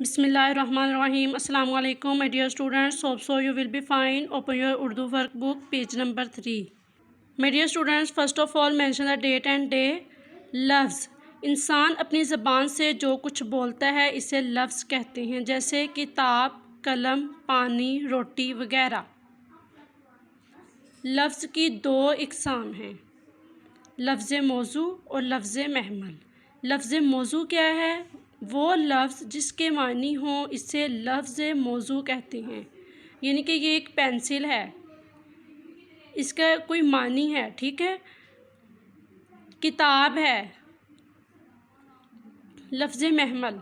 Bismillahirrahmanirrahim. Assalamu alaikum, my dear students. Hope so you will be fine. Open your Urdu workbook, page number 3. My dear students, first of all mention the date and day. लफ्ज़, इंसान अपनी ज़बान से जो कुछ बोलता है इसे लफ्ज़ कहते हैं, जैसे किताब, कलम, पानी, रोटी वगैरह। लफ्ज़ की दो इक़साम हैं, लफ्ज़ मौजू और लफ्ज़ महमल। लफ्ज़ मौजू क्या है? वो लफ्ज़ जिसके मानी हो इसे लफ्ज़ मौजू कहते हैं। यानी कि ये एक पेंसिल है, इसका कोई मानी है, ठीक है। किताब है। लफ्ज़ महमल,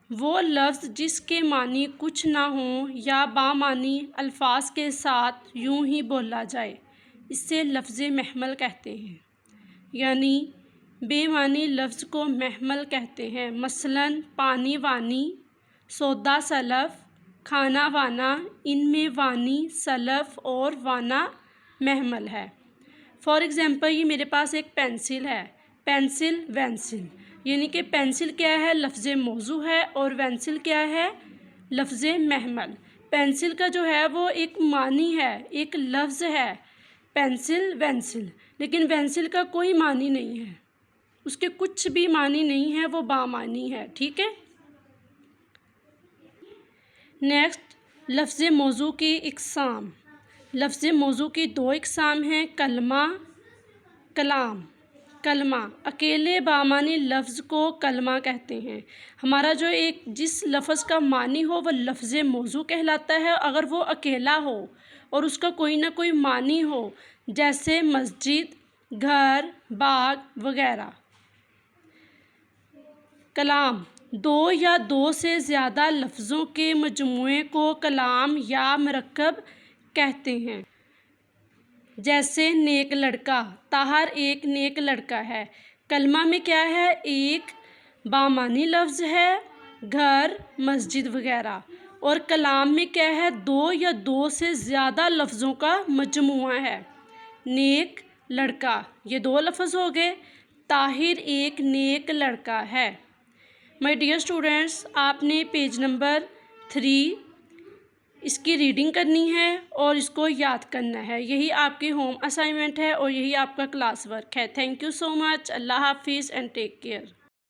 वो लफ्ज़ जिसके मानी कुछ ना हो या बामानी अल्फाज के साथ यूं ही बोला जाए, इससे लफ्ज़ महमल कहते हैं। यानी बेमानी लफ्ज़ को महमल कहते हैं। मसलन पानी वानी, सौदा सलफ़, खाना वाना, इनमें वानी सलफ़ और वाना महमल है। फॉर एग्ज़ाम्पल ये मेरे पास एक पेंसिल है, पेंसिल वेंसिल, यानी कि पेंसिल क्या है? लफ्ज़ मौजू है और वेंसिल क्या है? लफ्ज़ महमल। पेंसिल का जो है वो एक मानी है, एक लफ्ज़ है पेंसिल वेंसिल, लेकिन वेंसिल का कोई मानी नहीं है, उसके कुछ भी मानी नहीं है, वो बामानी है, ठीक है। नेक्स्ट, लफ्ज़ मौजू की इक़साम। लफ्ज़ मौजू की दो इक़साम हैं, कलमा, कलाम। कलमा, अकेले बामानी लफ्ज़ को कलमा कहते हैं। हमारा जो एक जिस लफ्ज़ का मानी हो वह लफ्ज़ मौजू कहलाता है, अगर वो अकेला हो और उसका कोई ना कोई मानी हो, जैसे मस्जिद, घर, बाग वगैरह। कलाम, दो या दो से ज़्यादा लफ्ज़ों के मजमूए को कलाम या मरकब कहते हैं। जैसे नेक लड़का, ताहर एक नेक लड़का है। कलमा में क्या है? एक बामानी लफ्ज़ है, घर, मस्जिद वगैरह। और कलाम में क्या है? दो या दो से ज़्यादा लफ्ज़ों का मजमूआ है। नेक लड़का, ये दो लफ्ज़ हो गए। ताहिर एक नेक लड़का है। माय डियर स्टूडेंट्स, आपने पेज नंबर 3 इसकी रीडिंग करनी है और इसको याद करना है। यही आपकी होम असाइनमेंट है और यही आपका क्लास वर्क है। Thank you so much. अल्लाह हाफिज़ एंड टेक केयर।